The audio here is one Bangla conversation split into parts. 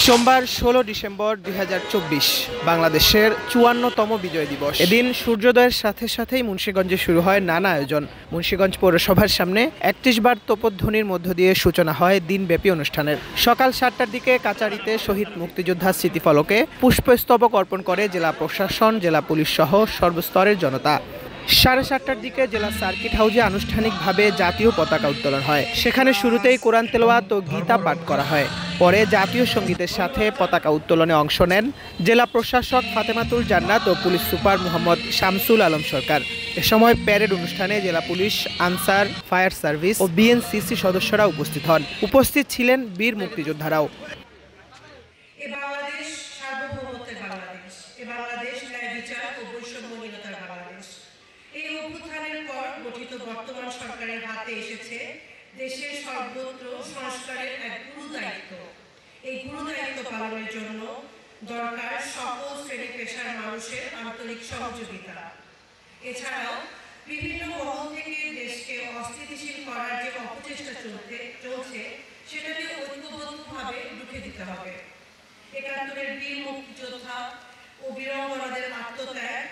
সোমবার ১৬ ডিসেম্বর ২০২৪ বাংলাদেশের ৫৪তম বিজয় দিবস। এদিন সূর্যোদয়ের সাথে সাথেই মুন্সিগঞ্জে শুরু হয় নানা আয়োজন। মুন্সিগঞ্জ পৌরসভার সামনে ৩১ বার তোপধ্বনির মধ্য দিয়ে সূচনা হয় দিনব্যাপী অনুষ্ঠানের। সকাল ৭টার দিকে কাচারিতে শহীদ মুক্তিযোদ্ধা স্মৃতিফলকে পুষ্পস্তবক অর্পণ করে জেলা প্রশাসন, জেলা পুলিশ সহ সর্বস্তরের জনতা। ৭:৩০টার দিকে জেলা সার্কিট হাউজে আনুষ্ঠানিকভাবে জাতীয় পতাকা উত্তোলন হয়। সেখানে শুরুতেই কোরআন তেলাওয়াত ও গীতা পাঠ করা হয়। পরে জাতীয় সঙ্গীতের সাথে পতাকা উত্তোলনে অংশ নেন জেলা প্রশাসক ফাতেমাতুল জান্নাত ও পুলিশ সুপার মোহাম্মদ শামসুল আলম সরকার। এ সময় প্যারেড অনুষ্ঠানে জেলা পুলিশ, আনসার, ফায়ার সার্ভিস ও বিএনসিসি সদস্যরা উপস্থিত হন। উপস্থিত ছিলেন বীর মুক্তিযোদ্ধারাও। এই অভ্যুত্থানের পর গঠিত বর্তমান সরকারের হাতে এসেছে দেশের সর্বত্র সংস্কারের এক গুরু দায়িত্ব। এই গুরু দায়িত্ব পালনের জন্য দরকার সকল শ্রেণী পেশার মানুষের আন্তরিক সহযোগিতা। এছাড়াও বিভিন্ন মহল থেকে দেশকে অস্থিতিশীল করার যে অপচেষ্টা চলছে সেটাকে ঐক্যবদ্ধভাবে রুখে দিতে হবে। ৭১-এর বীর মুক্তিযোদ্ধা ও বীরাঙ্গনাদের আত্মত্যাগ,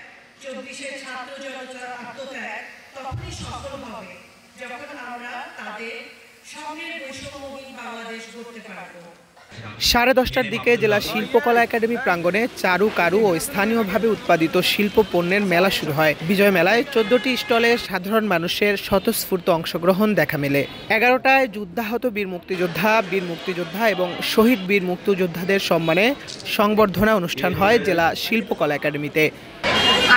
২৪-এর ছাত্র জনতার আত্মত্যাগ তখনই সফল হবে যখন আমরা তাদের স্বপ্নের বৈষম্যহীন বাংলাদেশ গড়তে পারব। ১০:৩০টার দিকে জেলা শিল্পকলা একাডেমি প্রাঙ্গণে চারু, কারু ও স্থানীয়ভাবে উৎপাদিত শিল্প পণ্যের মেলা শুরু হয়। বিজয় মেলায় ১৪টি স্টলে সাধারণ মানুষের স্বতঃস্ফূর্ত অংশগ্রহণ দেখা মেলে। ১১টায় যুদ্ধাহত বীর মুক্তিযোদ্ধা এবং শহীদ বীর মুক্তিযোদ্ধাদের সম্মানে সংবর্ধনা অনুষ্ঠান হয় জেলা শিল্পকলা একাডেমিতে।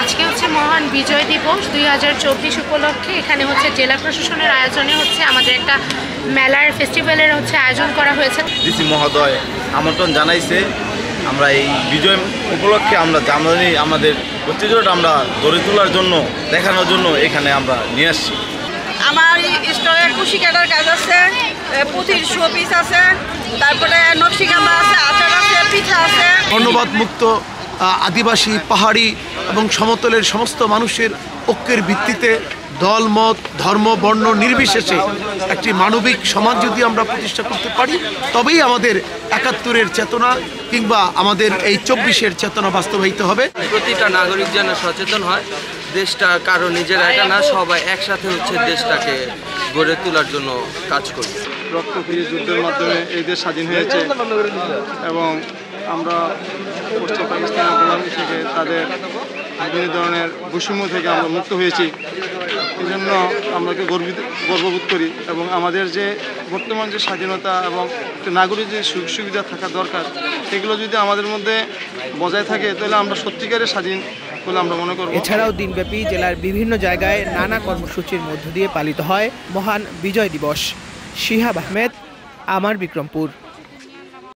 আজকে হচ্ছে মহান বিজয় দিবস ২০২৪ উপলক্ষে এখানে হচ্ছে জেলা প্রশাসনের আয়োজনে হচ্ছে আমাদের একটা মেলার ফেস্টিভ্যালের আয়োজন করা হয়েছে। ডিসি মহোদয় আমন্ত্রণ জানাইছে, আমরা এই বিজয় উপলক্ষে আমরা জামানি আমাদের ঐতিহ্যটা আমরা গড়ে তোলার জন্য, দেখানোর জন্য এখানে আমরা নিয়ে আসছি। আমার স্টলে কুশি কাটার কাজ আছে, পুঁথির শোপিস আছে, তারপরে নকশিকাঁথা আছে, আচার আছে, পিঠা আছে। বর্ণবাদ মুক্ত আদিবাসী, পাহাড়ি এবং সমতলের সমস্ত মানুষের ঐক্যের ভিত্তিতে দল, মত, ধর্ম, বর্ণ নির্বিশেষে একটি মানবিক সমাজ যদি আমরা প্রতিষ্ঠা করতে পারি, তবেই আমাদের ৭১-এর চেতনা কিংবা আমাদের এই ২৪-এর চেতনা বাস্তবায়িত হবে। প্রতিটা নাগরিক যেন সচেতন হয়, দেশটা কারো নিজের একা না, সবাই একসাথে দেশটাকে গড়ে তোলার জন্য কাজ করবে। রক্তক্ষয়ী যুদ্ধের মাধ্যমে এই দেশ স্বাধীন হয়েছে এবং আমরা পশ্চিম পাকিস্তানের গোলামি থেকে, তাদের বিভিন্ন ধরনের বৈষম্য থেকে আমরা মুক্ত হয়েছি। এই জন্য আমরাকে গর্ববোধ করি এবং আমাদের যে বর্তমান যে স্বাধীনতা এবং নাগরিক যে সুখ সুবিধা থাকা দরকার, সেগুলো যদি আমাদের মধ্যে বজায় থাকে তাহলে আমরা সত্যিকারের স্বাধীন বলে আমরা মনে করব। এছাড়াও দিনব্যাপী জেলার বিভিন্ন জায়গায় নানা কর্মসূচির মধ্য দিয়ে পালিত হয় মহান বিজয় দিবস। শিহাব আহমেদ, আমার বিক্রমপুর।